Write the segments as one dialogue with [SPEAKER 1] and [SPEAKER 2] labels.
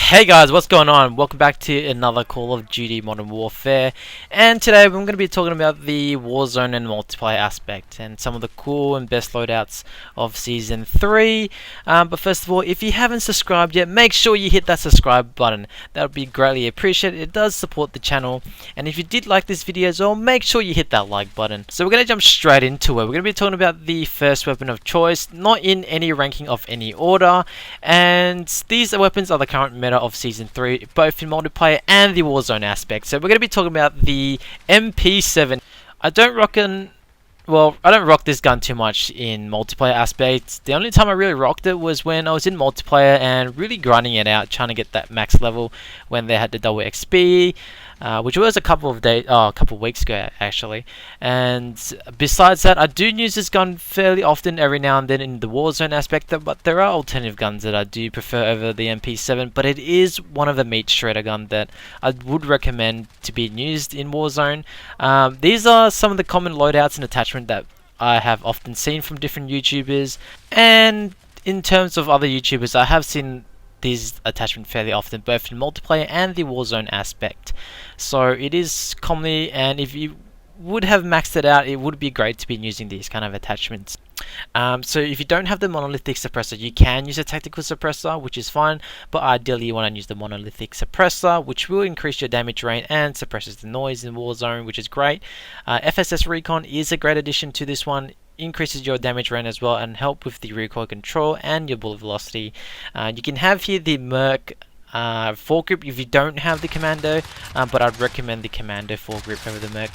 [SPEAKER 1] Hey guys, what's going on? Welcome back to another Call of Duty Modern Warfare, and today we're going to be talking about the Warzone and multiplayer aspect and some of the cool and best loadouts of Season 3. But first of all, if you haven't subscribed yet, make sure you hit that subscribe button. That would be greatly appreciated. It does support the channel, and if you did like this video as well, make sure you hit that like button. So we're going to jump straight into it. We're going to be talking about the first weapon of choice, not in any ranking of any order, and these weapons are the current meta of Season 3, both in multiplayer and the Warzone aspect. So we're going to be talking about the MP7. I don't rock this gun too much in multiplayer aspects. The only time I really rocked it was when I was in multiplayer and really grinding it out, trying to get that max level when they had the double XP, which was a couple of weeks ago actually. And besides that, I do use this gun fairly often, every now and then in the Warzone aspect. But there are alternative guns that I do prefer over the MP7. But it is one of the meat shredder gun that I would recommend to be used in Warzone. These are some of the common loadouts and attachment that I have often seen from different YouTubers, and in terms of other YouTubers, I have seen these attachments fairly often, both in multiplayer and the Warzone aspect. So it is commonly, and if you would have maxed it out, it would be great to be using these kind of attachments. So if you don't have the monolithic suppressor, you can use a tactical suppressor, which is fine, but ideally you want to use the monolithic suppressor, which will increase your damage range and suppresses the noise in Warzone, which is great. FSS Recon is a great addition to this one. Increases your damage range as well and help with the recoil control and your bullet velocity. You can have here the Merc foregrip if you don't have the Commando, but I'd recommend the Commando foregrip over the Merc.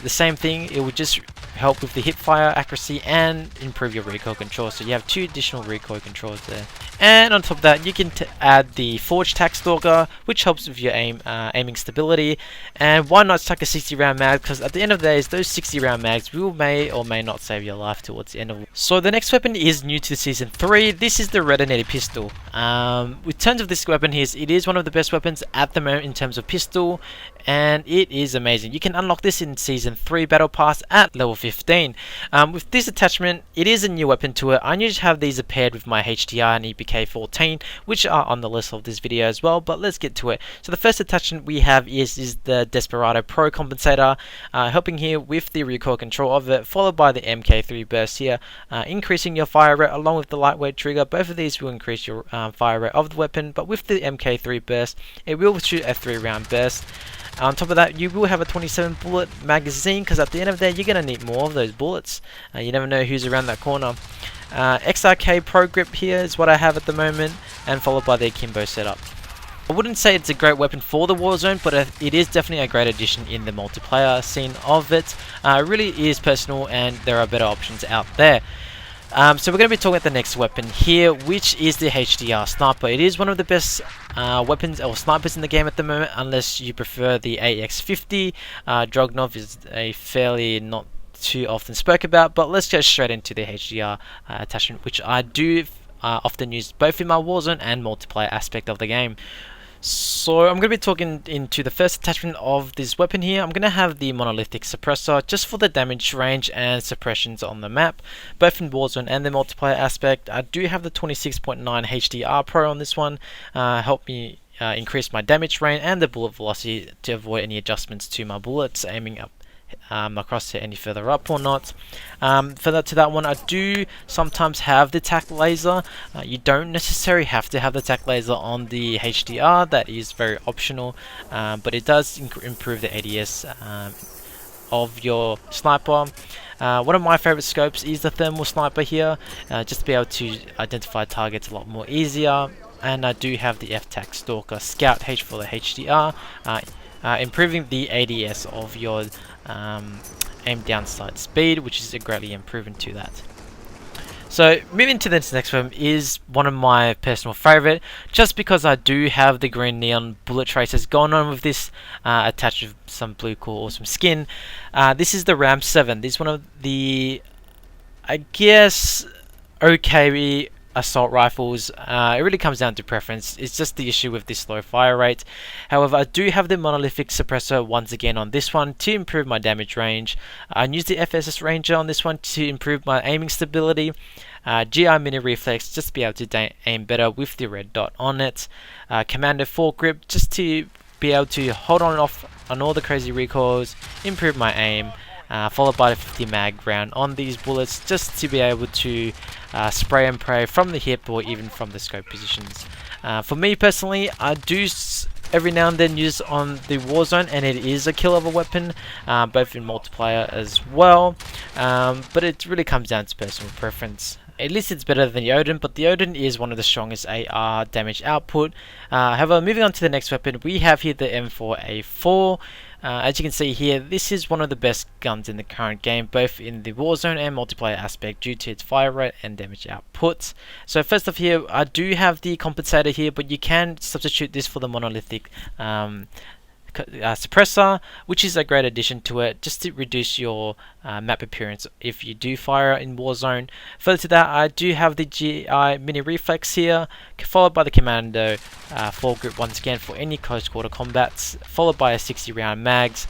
[SPEAKER 1] The same thing, it would just help with the hip fire accuracy and improve your recoil control, so you have two additional recoil controls there. And on top of that, you can add the Forge Tac Stalker, which helps with your aiming stability. And why not chuck a 60 round mag, because at the end of the day, those 60 round mags may or may not save your life towards the end of it. So the next weapon is new to Season 3. This is the Redetonator Pistol. In terms of this weapon here, it is one of the best weapons at the moment in terms of pistol, and it is amazing. You can unlock this in Season 3 Battle Pass at level 15. With this attachment, it is a new weapon to it. I usually have these paired with my HDR and EPK-14, which are on the list of this video as well, but let's get to it. So the first attachment we have is the Desperado Pro Compensator, helping here with the recoil control of it, followed by the MK3 burst here, increasing your fire rate along with the lightweight trigger. Both of these will increase your fire rate of the weapon, but with the MK3 burst, it will shoot a 3-round burst. On top of that, you will have a 27 bullet magazine, because at the end of the day, you're going to need more of those bullets. You never know who's around that corner. XRK Pro Grip here is what I have at the moment, and followed by the Akimbo setup. I wouldn't say it's a great weapon for the Warzone, but it is definitely a great addition in the multiplayer scene of it. It really is personal, and there are better options out there. So we're going to be talking about the next weapon here, which is the HDR Sniper. It is one of the best weapons or snipers in the game at the moment, unless you prefer the AX50. Dragunov is a fairly not too often spoke about, but let's go straight into the HDR attachment, which I do often use both in my Warzone and multiplayer aspect of the game. So I'm going to be talking into the first attachment of this weapon here. I'm going to have the monolithic suppressor just for the damage range and suppressions on the map, both in Warzone and the multiplayer aspect. I do have the 26.9 HDR Pro on this one, help me increase my damage range and the bullet velocity to avoid any adjustments to my bullets aiming up across to any further up or not. Further to that one, I do sometimes have the TAC laser. You don't necessarily have to have the TAC laser on the HDR, that is very optional, but it does improve the ADS of your sniper. One of my favorite scopes is the thermal sniper here, just to be able to identify targets a lot more easier. And I do have the FTAC Stalker Scout H for the HDR, improving the ADS of your aim down sight speed, which is greatly improving to that. So moving to this next one is one of my personal favorite, just because I do have the green neon bullet tracers going on with this, attached with some blue cool awesome skin. This is the RAM 7. This is one of the, I guess, okay assault rifles. It really comes down to preference. It's just the issue with this low fire rate. However, I do have the monolithic suppressor once again on this one to improve my damage range. I use the FSS Ranger on this one to improve my aiming stability. GI Mini Reflex just to be able to aim better with the red dot on it. Commando Foregrip just to be able to hold on and off on all the crazy recoils, improve my aim. Followed by the 50 mag round on these bullets just to be able to spray and pray from the hip or even from the scope positions. For me personally, I do every now and then use on the Warzone, and it is a kill of a weapon, both in multiplayer as well, but it really comes down to personal preference. At least it's better than the Odin, but the Odin is one of the strongest AR damage output. However, moving on to the next weapon, we have here the M4A4. As you can see here, this is one of the best guns in the current game, both in the Warzone and multiplayer aspect due to its fire rate and damage output. So first off here, I do have the compensator here, but you can substitute this for the monolithic suppressor, which is a great addition to it, just to reduce your map appearance if you do fire in Warzone. Further to that, I do have the GI Mini Reflex here, followed by the Commando Foregrip once again for any close quarter combats, followed by a 60 round mags.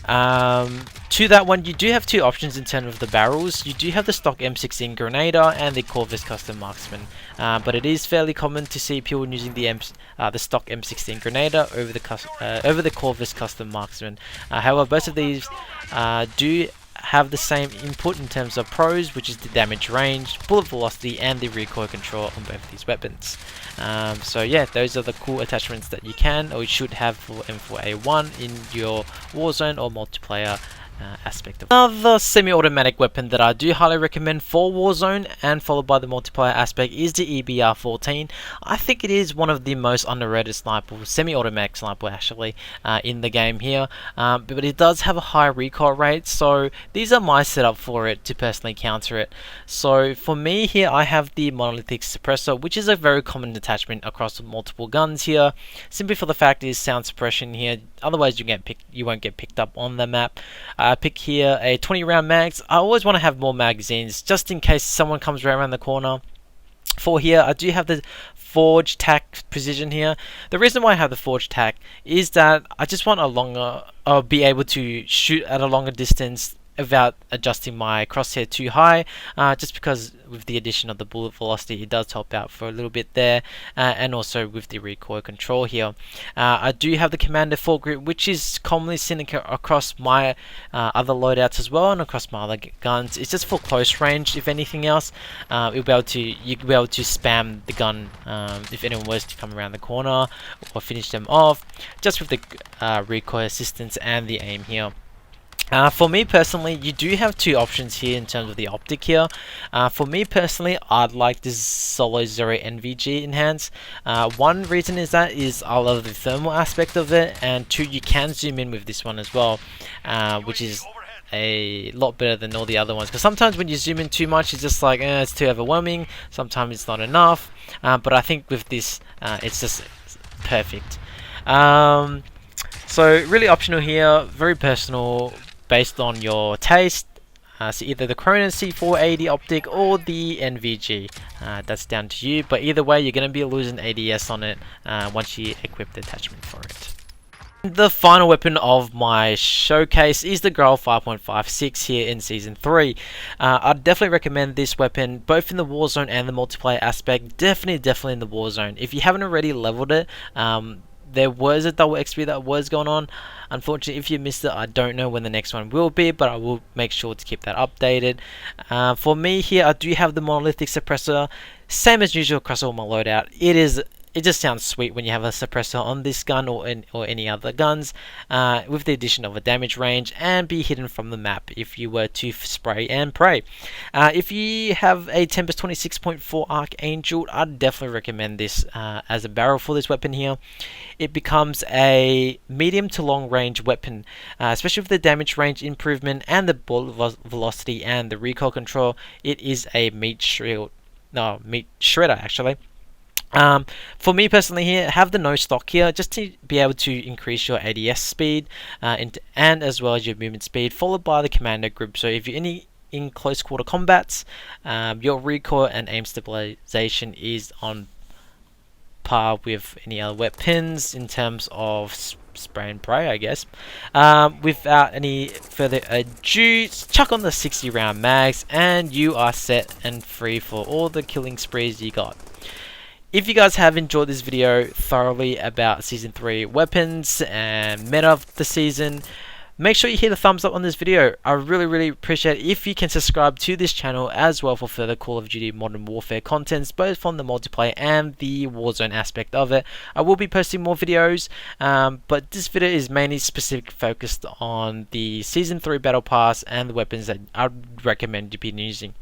[SPEAKER 1] To that one, you do have two options in terms of the barrels. You do have the stock M16 Grenadier and the Corvus Custom Marksman, but it is fairly common to see people using the stock M16 Grenadier over the Corvus Custom Marksman. However, both of these do have the same input in terms of pros, which is the damage range, bullet velocity, and the recoil control on both of these weapons. So yeah, those are the cool attachments that you can or you should have for M4A1 in your Warzone or multiplayer aspect of it. Another semi-automatic weapon that I do highly recommend for Warzone and followed by the multiplayer aspect is the EBR-14. I think it is one of the most underrated sniper, semi-automatic sniper actually, in the game here, but it does have a high recoil rate, so these are my setup for it to personally counter it. So for me here, I have the monolithic suppressor, which is a very common attachment across multiple guns here, simply for the fact is sound suppression here, otherwise you won't get picked up on the map. I pick here a 20 round mags. I always want to have more magazines just in case someone comes right around the corner. For here, I do have the Forge Tac Precision here. The reason why I have the Forge Tac is that I just want a longer, be able to shoot at a longer distance without adjusting my crosshair too high, just because with the addition of the bullet velocity it does help out for a little bit there, and also with the recoil control here. I do have the Commander Foregrip, which is commonly seen across my other loadouts as well and across my other guns. It's just for close range, if anything else. You can be able to spam the gun if anyone was to come around the corner or finish them off, just with the recoil assistance and the aim here. For me personally, you do have two options here in terms of the optic here. For me personally, I'd like this Solo Zero NVG Enhance. One reason is I love the thermal aspect of it, and two, you can zoom in with this one as well, which is a lot better than all the other ones, because sometimes when you zoom in too much it's just like it's too overwhelming, sometimes it's not enough, but I think with this it's just perfect. So really optional here, very personal, based on your taste. So either the Cronen C480 optic or the NVG, that's down to you, but either way you're going to be losing ADS on it once you equip the attachment for it. The final weapon of my showcase is the Grau 5.56 here in Season 3. I'd definitely recommend this weapon both in the Warzone and the multiplayer aspect. Definitely in the Warzone. If you haven't already leveled it, there was a double XP that was going on. Unfortunately, if you missed it, I don't know when the next one will be, but I will make sure to keep that updated. For me here, I do have the monolithic suppressor, same as usual across all my loadout. It just sounds sweet when you have a suppressor on this gun or any other guns, with the addition of a damage range and be hidden from the map if you were to spray and pray. If you have a Tempest 26.4 Archangel, I'd definitely recommend this as a barrel for this weapon here. It becomes a medium to long range weapon, especially with the damage range improvement and the bullet velocity and the recoil control. It is a meat shredder actually. For me personally here, have the no stock here just to be able to increase your ADS speed and as well as your movement speed, followed by the commando grip. So if you're in close quarter combats. Your recoil and aim stabilization is on par with any other weapons in terms of spray and pray, I guess. Without any further ado, chuck on the 60 round mags and you are set and free for all the killing sprees you got. If you guys have enjoyed this video thoroughly about Season 3 weapons and meta of the season, make sure you hit a thumbs up on this video. I really appreciate it if you can subscribe to this channel as well for further Call of Duty Modern Warfare contents, both from the multiplayer and the Warzone aspect of it. I will be posting more videos, but this video is mainly specific focused on the Season 3 Battle Pass and the weapons that I would recommend you be using.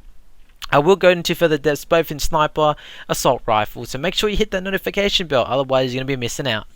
[SPEAKER 1] I will go into further depths both in sniper, assault rifle, so make sure you hit that notification bell, otherwise you're going to be missing out.